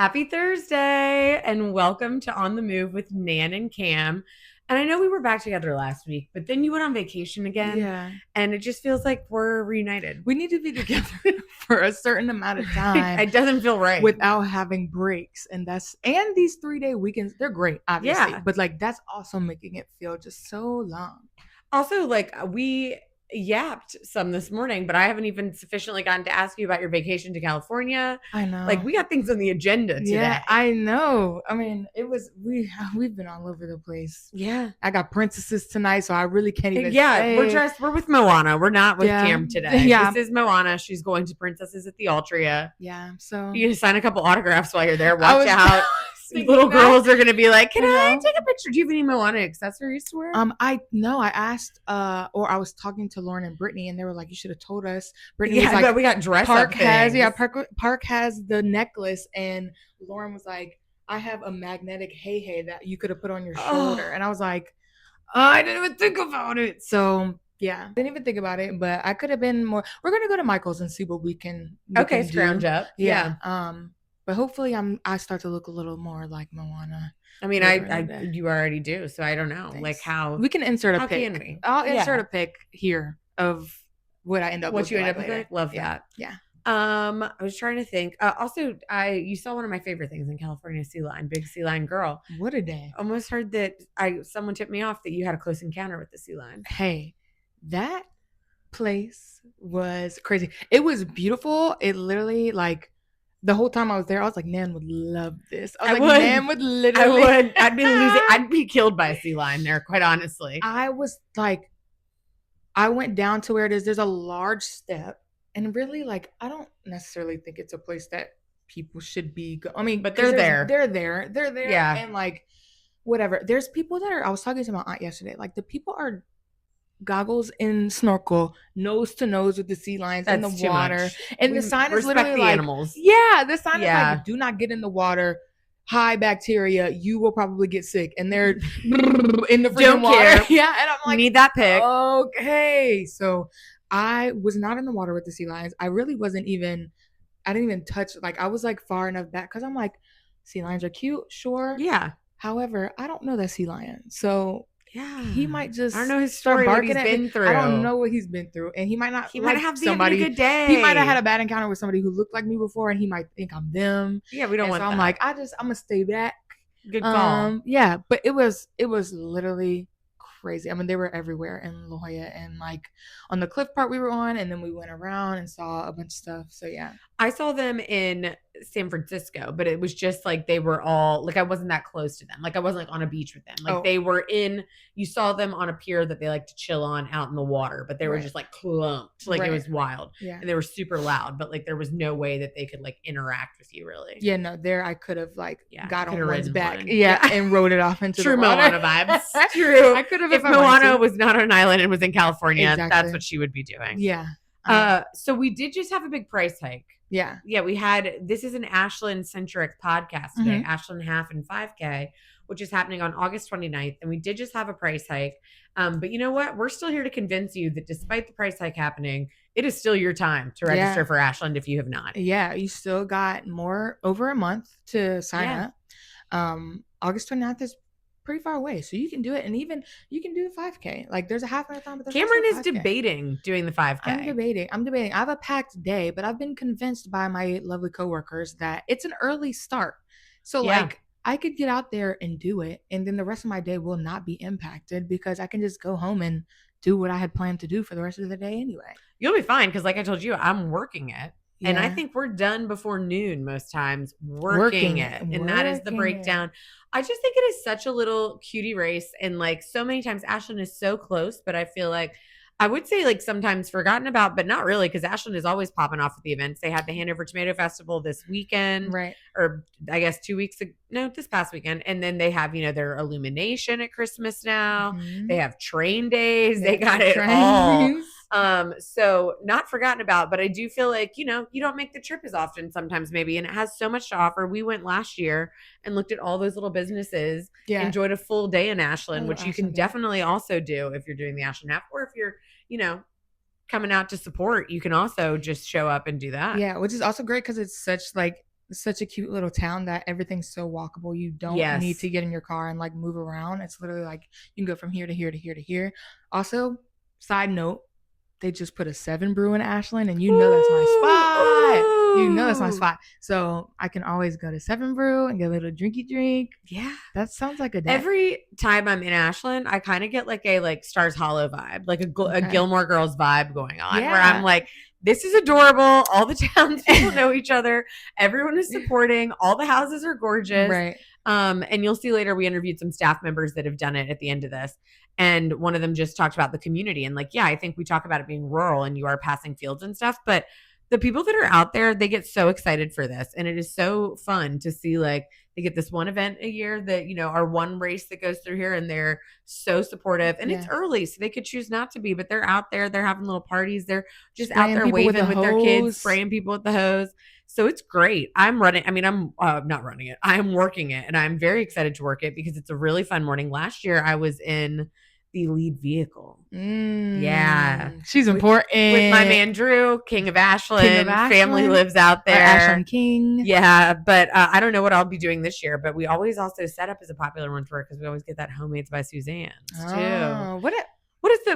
Happy Thursday and welcome to On the Move with Nan and Kam. And I know we were back together last week, but then you went on vacation again. Yeah. And it just feels like we're reunited. We need to be together for a certain amount of time. It doesn't feel right. Without having breaks. And these 3-day weekends, they're great, obviously. Yeah. But like that's also making it feel just so long. Also, like we yapped some this morning, but I haven't even sufficiently gotten to ask you about your vacation to California. I know. Like we got things on the agenda today. Yeah, I know. I mean, we've been all over the place. Yeah. I got princesses tonight, so I really can't even we're with Moana. We're not with Cam today. Yeah. This is Moana. She's going to Princesses at the Altria. Yeah. So you sign a couple autographs while you're there. Watch out. Little girls are going to be like, can I take a picture? Do you have any Moana accessories to wear? I asked, or I was talking to Lauren and Brittany, and they were like, you should have told us. Brittany was like, but we got dress Park up has, things. Park has the necklace, and Lauren was like, I have a magnetic hey that you could have put on your shoulder. And I was like, I didn't even think about it. So yeah, didn't even think about it, but I could have been more. We're going to go to Michael's and see what we can scrounge up. Yeah. But hopefully I start to look a little more like Moana. I mean, you already do, so I don't know. Thanks. Like how we can insert a pic. Can we? I'll insert a pic here of what I end up what you end up later. with. Love that. Yeah. I was trying to think. Also, you saw one of my favorite things in California, sea lion, big sea lion girl. What a day! Almost heard that someone tipped me off that you had a close encounter with the sea lion. Hey, that place was crazy. It was beautiful. It literally like. The whole time I was there, I was like, Nan would love this. Nan would literally. I would. I'd be losing. I'd be killed by a sea lion there, quite honestly. I was like, I went down to where it is. There's a large step. And really, like, I don't necessarily think it's a place that people should be. I mean, but they're there. They're there. Yeah. And like, whatever. There's people that are, I was talking to my aunt yesterday. Like, the people are goggles and snorkel nose to nose with the sea lions in the water, and the sign is literally the like animals. Yeah, the sign is like, do not get in the water, high bacteria, you will probably get sick. And they're in the freaking water. Yeah, and I'm like, need that pic. Okay, so I was not in the water with the sea lions. I didn't even touch, like I was like far enough back because I'm like, sea lions are cute, sure. Yeah. However, I don't know that sea lion, so yeah, he might just. I don't know his story. What he's been through. I don't know what he's been through, and he might not. He might have somebody. A good day. He might have had a bad encounter with somebody who looked like me before, and he might think I'm them. Yeah, we don't want. So I'm like, I'm gonna stay back. Good call. Yeah, but it was literally crazy. I mean, they were everywhere in La Jolla, and like on the cliff part we were on, and then we went around and saw a bunch of stuff. So yeah, I saw them in San Francisco, but it was just like they were all like, I wasn't that close to them. Like I wasn't like on a beach with them. Like they were you saw them on a pier that they like to chill on out in the water, but they were just like clumped. Like it was wild. Yeah. And they were super loud, but like there was no way that they could like interact with you really. Yeah, no, there I could have like got on one's back. One. Yeah, and rode it off into True the water. Moana vibes. True. I could have if Moana was not on an island and was in California, that's what she would be doing. Yeah. So we did just have a big price hike. Yeah. Yeah, this is an Ashland-centric podcast today, Ashland Half and 5K, which is happening on August 29th. And we did just have a price hike. But you know what? We're still here to convince you that despite the price hike happening, it is still your time to register for Ashland if you have not. Yeah, you still got over a month to sign up. August 29th is pretty far away, so you can do it, and even you can do the 5K. Like there's a half marathon, but Cameron is debating doing the 5K. I'm debating. I have a packed day, but I've been convinced by my lovely coworkers that it's an early start. So like I could get out there and do it, and then the rest of my day will not be impacted because I can just go home and do what I had planned to do for the rest of the day anyway. You'll be fine because like I told you, I'm working it. Yeah. And I think we're done before noon most times working it. And that is the breakdown. I just think it is such a little cutie race. And like so many times Ashland is so close, but I feel like I would say like sometimes forgotten about, but not really because Ashland is always popping off at the events. They had the Hanover Tomato Festival this weekend. Right. Or I guess 2 weeks ago. No, this past weekend. And then they have, their illumination at Christmas now. Mm-hmm. They have train days. They got it all. So not forgotten about, but I do feel like, you don't make the trip as often sometimes maybe, and it has so much to offer. We went last year and looked at all those little businesses, enjoyed a full day in Ashland, which you can definitely also do if you're doing the Ashland Half, or if you're, coming out to support, you can also just show up and do that. Yeah, which is also great because it's such like such a cute little town that everything's so walkable. You don't need to get in your car and like move around. It's literally like you can go from here to here to here to here. Also, side note, they just put a 7 Brew in Ashland, and you know that's my spot. You know that's my spot. So I can always go to 7 Brew and get a little drinky drink. Yeah. That sounds like a day. Every time I'm in Ashland, I kind of get like a Stars Hollow vibe, like a Gilmore Girls vibe going on, where I'm like, this is adorable. All the townspeople know each other. Everyone is supporting. All the houses are gorgeous. Right. And you'll see later, we interviewed some staff members that have done it at the end of this. And one of them just talked about the community. And like, yeah, I think we talk about it being rural and you are passing fields and stuff. But the people that are out there, they get so excited for this. And it is so fun to see, like, they get this one event a year that, our one race that goes through here, and they're so supportive. And it's early, so they could choose not to be, but they're out there. They're having little parties. They're just spraying out there waving with their kids, spraying people with the hose. So it's great. I'm running. I mean, I'm not running it. I'm working it, and I'm very excited to work it because it's a really fun morning. Last year, I was in the lead vehicle. Yeah. She's important. With my man, Drew, King of Ashland. Family lives out there. Ashland King. Yeah. But I don't know what I'll be doing this year, but we always also set up as a popular one for her because we always get that Homemades by Suzanne's too. What is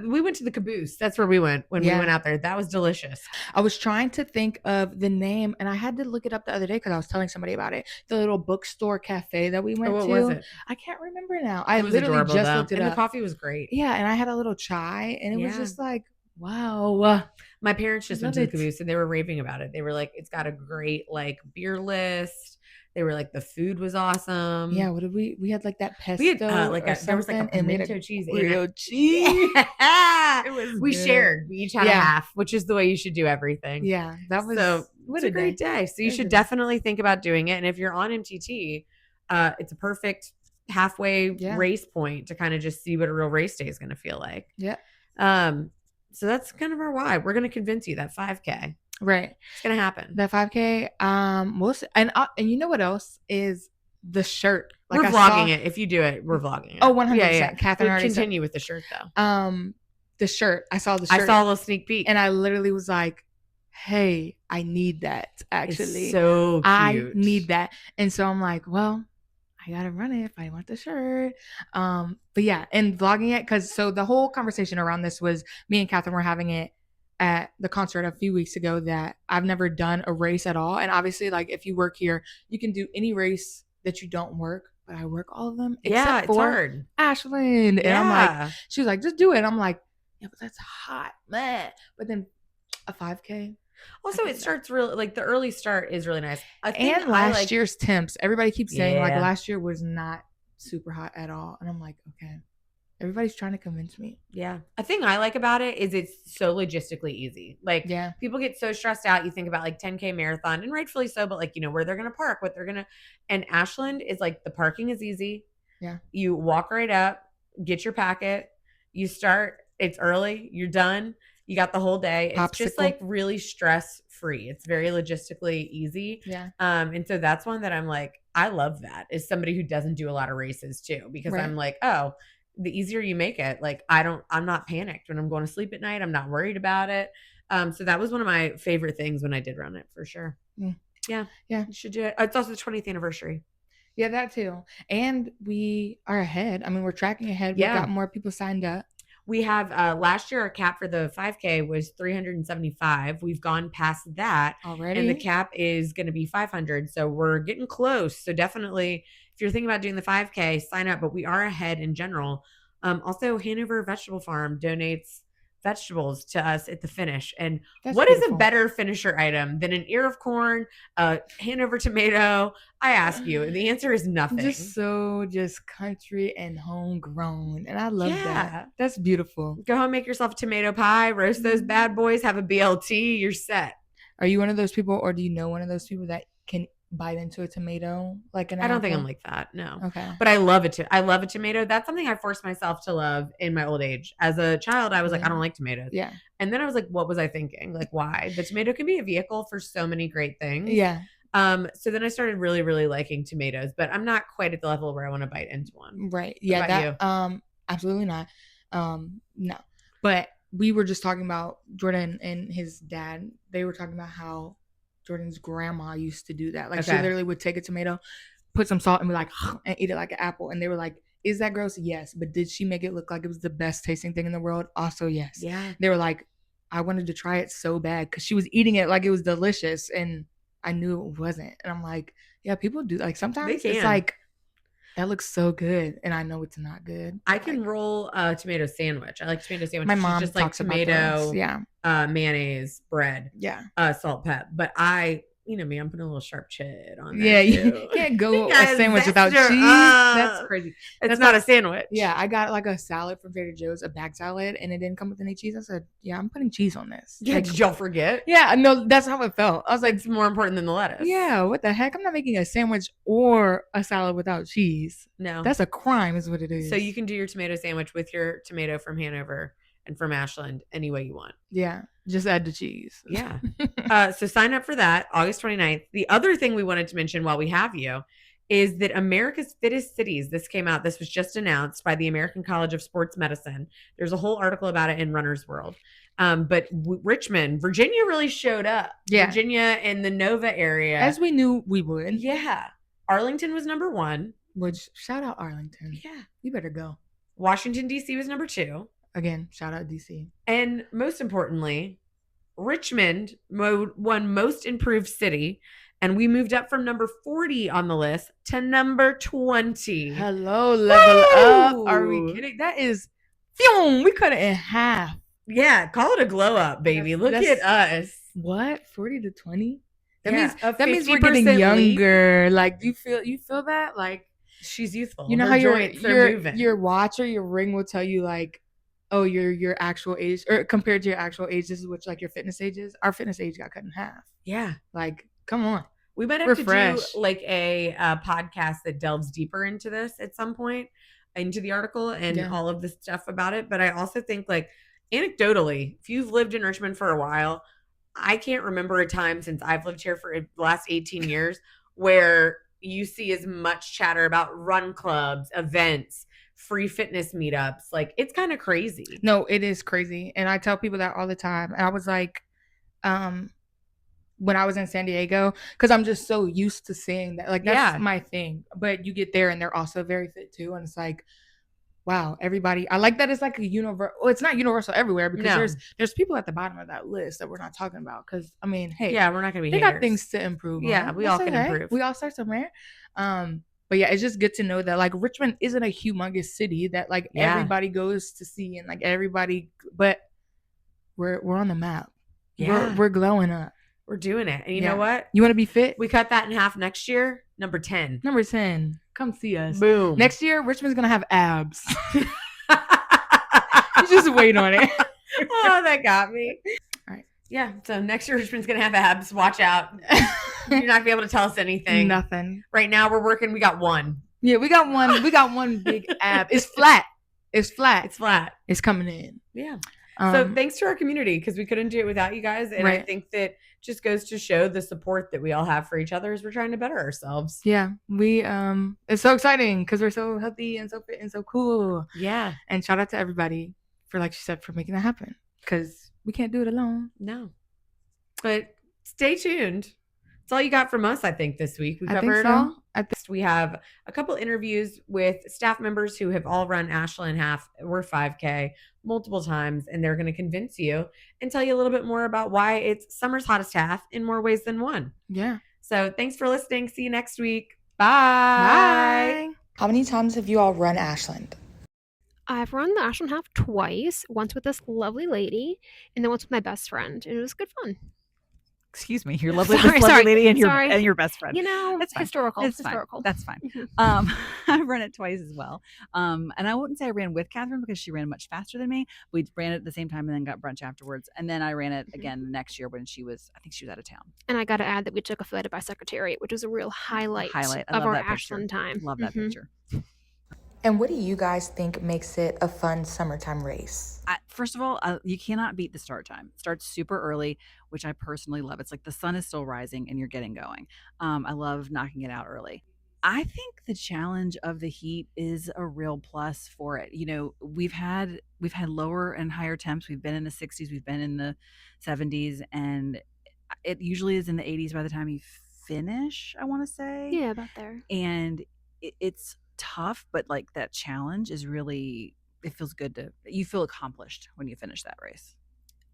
we went to the Caboose. That's where we went when we went out there. That was delicious. I was trying to think of the name, and I had to look it up the other day because I was telling somebody about it. The little bookstore cafe that we went to. What was it? I can't remember now. I literally just looked it up. And the coffee was great. Yeah, and I had a little chai, and it was just like, wow. My parents just went to the Caboose, and they were raving about it. They were like, it's got a great like beer list. They were like, the food was awesome. Yeah, what did we had like that pesto. We had there was like a pimento cheese. Grilled cheese. It was we good. Shared. We each had a half, which is the way you should do everything. Yeah, that was what a great day. So you should definitely think about doing it. And if you're on MTT, it's a perfect halfway race point to kind of just see what a real race day is going to feel like. Yeah. So that's kind of our why. We're going to convince you that 5K. Right. It's going to happen. That 5K. We'll see. And you know what else is the shirt? Like we're vlogging it. If you do it, we're vlogging it. Oh, 100%. Yeah. Catherine already continue with the shirt though. The shirt. I saw the shirt. I saw a little sneak peek. And I literally was like, hey, I need that actually. It's so cute. I need that. And so I'm like, well, I gotta run it if I want the shirt. But yeah, and vlogging it because so the whole conversation around this was me and Catherine were having it at the concert a few weeks ago that I've never done a race at all. And obviously, like if you work here, you can do any race that you don't work, but I work all of them except for hard. Ashland. And I'm like, she was like, just do it. And I'm like, yeah, but that's hot, man. But then a 5K. Also, it starts really like the early start is really nice. And last year's temps, everybody keeps saying like last year was not super hot at all. And I'm like, okay. Everybody's trying to convince me. Yeah. A thing I like about it is it's so logistically easy. Like people get so stressed out. You think about like 10K marathon and rightfully so, but like, where they're going to park, what they're going to, and Ashland is like the parking is easy. Yeah. You walk right up, get your packet, you start, it's early, you're done. You got the whole day. It's just like really stress free. It's very logistically easy. Yeah. And so that's one that I'm like, I love that as somebody who doesn't do a lot of races too, because I'm like, oh, the easier you make it, like I'm not panicked when I'm going to sleep at night. I'm not worried about it. So that was one of my favorite things when I did run it for sure. Yeah. You should do it. It's also the 20th anniversary. Yeah, that too. And we are ahead. I mean, we're tracking ahead. We've got more people signed up. We have last year our cap for the 5K was 375. We've gone past that already. And the cap is going to be 500. So we're getting close. So definitely if you're thinking about doing the 5K, sign up, but we are ahead in general. Also, Hanover Vegetable Farm donates vegetables to us at the finish. And what is a better finisher item than an ear of corn, a Hanover tomato? I ask you. The answer is nothing. Just country and homegrown. And I love that. That's beautiful. Go home, make yourself a tomato pie, roast those bad boys, have a BLT, you're set. Are you one of those people, or do you know one of those people that can bite into a tomato like an apple? I don't think I'm like that. No. Okay. But I love it. I love a tomato. That's something I forced myself to love in my old age. As a child, I was like, I don't like tomatoes. Yeah. And then I was like, what was I thinking? Like, why? The tomato can be a vehicle for so many great things. Yeah. So then I started really, really liking tomatoes, but I'm not quite at the level where I want to bite into one. Right. Yeah. Absolutely not. No. But we were just talking about Jordan and his dad. They were talking about how Jordan's grandma used to do that. Like she literally would take a tomato, put some salt, and be like, and eat it like an apple. And they were like, "Is that gross?" Yes. But did she make it look like it was the best tasting thing in the world? Also, yes. Yeah. They were like, I wanted to try it so bad because she was eating it like it was delicious, and I knew it wasn't. And I'm like, yeah, people do. Like sometimes it's like, that looks so good, and I know it's not good. I can roll a tomato sandwich. I like tomato sandwich. My mom just like tomato, mayonnaise, bread, salt, pep. But you know me, I'm putting a little sharp chid on there. Yeah, you can't go a sandwich without cheese. That's crazy. That's not a sandwich. Yeah, I got like a salad from Trader Joe's, a bag salad, and it didn't come with any cheese. I said, yeah, I'm putting cheese on this. Yeah, did y'all forget? Yeah, no, that's how it felt. I was like, it's more important than the lettuce. Yeah, what the heck? I'm not making a sandwich or a salad without cheese. No. That's a crime is what it is. So you can do your tomato sandwich with your tomato from Hanover and from Ashland any way you want. Yeah, just add the cheese. Yeah. So sign up for that, August 29th. The other thing we wanted to mention while we have you is that America's Fittest Cities, this was just announced by the American College of Sports Medicine. There's a whole article about it in Runner's World. But Richmond, Virginia really showed up. Yeah. Virginia and the Nova area. As we knew we would. Yeah. Arlington was number 1. Which, shout out Arlington. Yeah. You better go. Washington, D.C. was number 2. Again, shout out D.C. And most importantly, Richmond won Most Improved City. And we moved up from number 40 on the list to number 20. Hello, level up. Are we kidding? That is, we cut it in half. Yeah, call it a glow up, baby. Look at us. What? 40 to 20? That means we're getting younger. Like, you feel that? Like, she's youthful. You know how your watch or your ring will tell you like, oh, your actual age, or compared to your actual age, this is what like your fitness age is. Our fitness age got cut in half. Yeah. Like, come on. We might have to do like a podcast that delves deeper into this at some point, into the article and all of the stuff about it. But I also think like anecdotally, if you've lived in Richmond for a while, I can't remember a time since I've lived here for the last 18 years where you see as much chatter about run clubs, events, free fitness meetups. Like, it's kind of crazy. No, it is crazy. And I tell people that all the time. And I was like, when I was in San Diego, because I'm just so used to seeing that. Like, that's my thing. But you get there and they're also very fit too. And it's like, wow, everybody. I like that it's like a universal. Well, it's not universal everywhere because there's people at the bottom of that list that we're not talking about. Because, I mean, hey. Yeah, we're not going to be They haters. got things to improve on. Yeah, we all can improve. We all start somewhere. But yeah, it's just good to know that like Richmond isn't a humongous city that like everybody goes to see and like everybody, but we're on the map. Yeah. We're glowing up. We're doing it. And you know what? You want to be fit? We cut that in half next year. Number 10. Number 10. Come see us. Boom. Next year, Richmond's going to have abs. You just wait on it. Oh, that got me. All right. Yeah. So next year, Richmond's going to have abs. Watch out. You're not going to be able to tell us anything. Nothing. Right now, we're working. We got one. Yeah, we got one. We got one big ab. It's flat. It's flat. It's flat. It's coming in. Yeah. So thanks to our community because we couldn't do it without you guys. And I think that just goes to show the support that we all have for each other as we're trying to better ourselves. Yeah. We it's so exciting because we're so healthy and so fit and so cool. Yeah. And shout out to everybody for, like she said, for making that happen. Because we can't do it alone. No. But stay tuned. That's all you got from us, I think, this week. We covered it all. We have a couple interviews with staff members who have all run Ashland Half or 5K multiple times, and they're going to convince you and tell you a little bit more about why it's summer's hottest half in more ways than one. Yeah. So thanks for listening. See you next week. Bye. How many times have you all run Ashland? I've run the Ashland Half twice, once with this lovely lady, and then once with my best friend, and it was good fun. Excuse me, your lovely lady and your best friend. You know, it's historical. It's historical. Fine. That's fine. I've run it twice as well. And I wouldn't say I ran with Catherine because she ran much faster than me. We ran it at the same time and then got brunch afterwards. And then I ran it again the next year when I think she was out of town. And I got to add that we took a photo by Secretariat, which was a real highlight of our Ashland time. Love that picture. And what do you guys think makes it a fun summertime race? First of all, you cannot beat the start time. It starts super early, which I personally love. It's like the sun is still rising and you're getting going. I love knocking it out early. I think the challenge of the heat is a real plus for it. You know, we've had lower and higher temps. We've been in the 60s, we've been in the 70s, and it usually is in the 80s by the time you finish, I want to say. Yeah, about there. And it's tough, but like that challenge is really, it feels good you feel accomplished when you finish that race.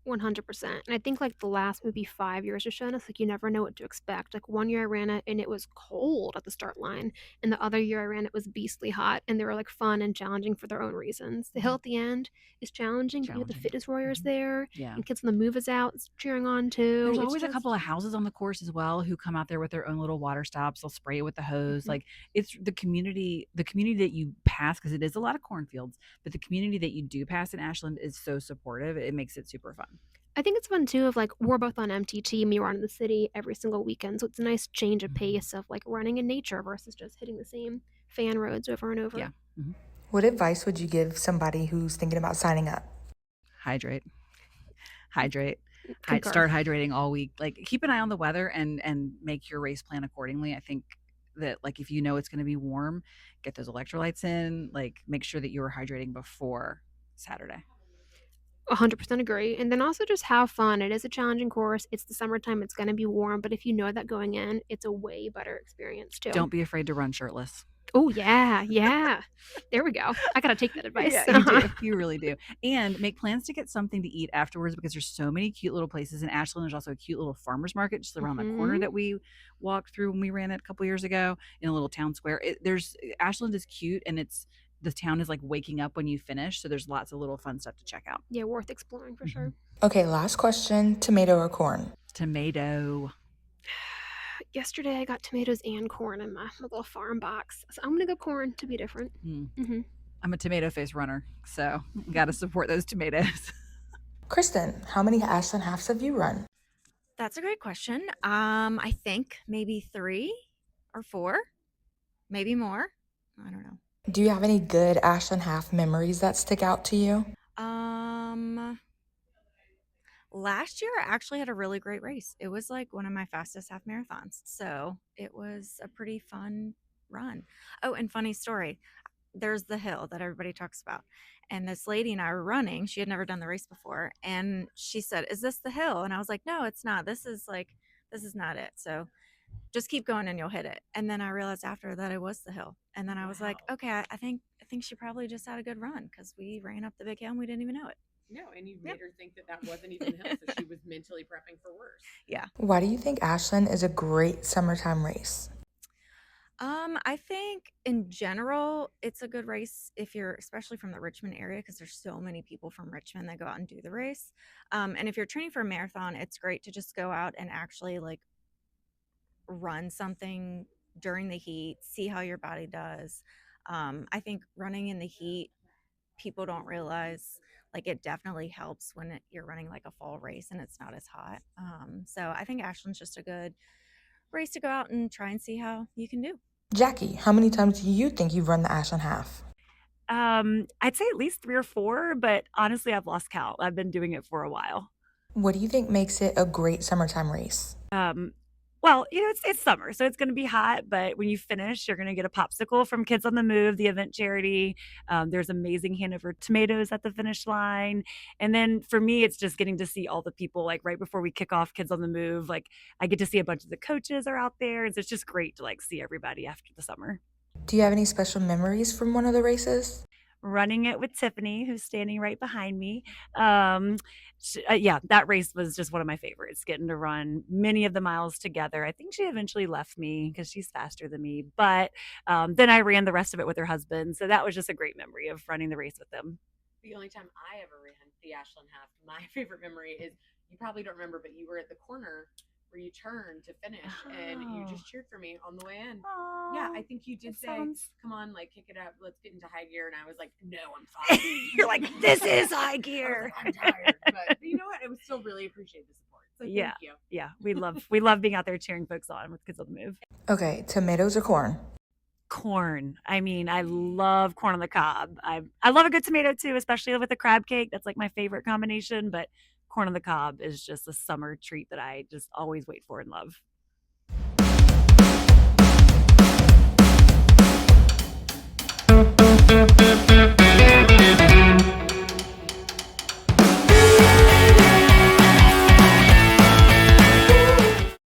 100%. And I think like the last maybe 5 years have shown us like you never know what to expect. Like one year I ran it and it was cold at the start line, and the other year I ran it was beastly hot, and they were like fun and challenging for their own reasons. The hill at the end is challenging. You have the fitness warriors there, and Kids on the Move is out cheering on too. There's always a couple of houses on the course as well who come out there with their own little water stops. They'll spray it with the hose. Like it's the community that you pass, because it is a lot of cornfields, but the community that you do pass in Ashland is so supportive. It makes it super fun. I think it's fun too of like we're both on MTT, me around the city every single weekend, so it's a nice change of pace of like running in nature versus just hitting the same fan roads over and over. Yeah. What advice would you give somebody who's thinking about signing up? Hydrate. Start hydrating all week. Like keep an eye on the weather and make your race plan accordingly. I think that like if you know it's going to be warm, get those electrolytes in, like make sure that you are hydrating before Saturday. 100% agree. And then also just have fun. It is a challenging course. It's the summertime. It's going to be warm. But if you know that going in, it's a way better experience too. Don't be afraid to run shirtless. Oh, yeah. Yeah. There we go. I got to take that advice. Yeah, you do. You really do. And make plans to get something to eat afterwards, because there's so many cute little places in Ashland. There's also a cute little farmer's market just around the corner that we walked through when we ran it a couple years ago in a little town square. Ashland is cute, and the town is like waking up when you finish. So there's lots of little fun stuff to check out. Yeah, worth exploring for sure. Okay, last question. Tomato or corn? Tomato. Yesterday I got tomatoes and corn in my little farm box. So I'm going to go corn to be different. I'm a tomato face runner, so got to support those tomatoes. Kristen, how many Ashland Halves have you run? That's a great question. I think maybe 3 or 4, maybe more. I don't know. Do you have any good Ashland Half memories that stick out to you? Last year I actually had a really great race. It was like one of my fastest half marathons. So it was a pretty fun run. Oh, and funny story. There's the hill that everybody talks about. And this lady and I were running. She had never done the race before. And she said, "Is this the hill?" And I was like, "No, it's not. This is not it. So just keep going and you'll hit it." And then I realized after that it was the hill. And then I was like, okay, I think she probably just had a good run, because we ran up the big hill and we didn't even know it. No, and you made her think that wasn't even the hill, so she was mentally prepping for worse. Yeah. Why do you think Ashland is a great summertime race? I think in general, it's a good race if you're, especially from the Richmond area, because there's so many people from Richmond that go out and do the race. And if you're training for a marathon, it's great to just go out and actually like run something during the heat, see how your body does. I think running in the heat, people don't realize like it definitely helps when you're running like a fall race and it's not as hot. So I think Ashland's just a good race to go out and try and see how you can do. Jackie, how many times do you think you've run the Ashland Half? I'd say at least 3 or 4, but honestly, I've lost count. I've been doing it for a while. What do you think makes it a great summertime race? Well, it's summer, so it's going to be hot, but when you finish, you're going to get a popsicle from Kids on the Move, the event charity. There's amazing Hanover tomatoes at the finish line. And then for me, it's just getting to see all the people, like right before we kick off Kids on the Move. Like I get to see a bunch of the coaches are out there. It's just great to like see everybody after the summer. Do you have any special memories from one of the races? Running it with Tiffany, who's standing right behind me. That race was just one of my favorites, getting to run many of the miles together. I think she eventually left me because she's faster than me, but then I ran the rest of it with her husband. So that was just a great memory of running the race with them. The only time I ever ran the Ashland Half, my favorite memory is, you probably don't remember, but you were at the corner where you turned to finish and you just cheered for me on the way in. Yeah, I think you did say, "Come on, like kick it up, let's get into high gear." And I was like, "No, I'm fine." You're like, "This is high gear." I'm tired, but you know what? I would still really appreciate the support. So thank you. Yeah, we love being out there cheering folks on with Kids on the Move. Okay, tomatoes or corn? Corn. I mean, I love corn on the cob. I love a good tomato too, especially with a crab cake. That's like my favorite combination, but corn on the cob is just a summer treat that I just always wait for and love.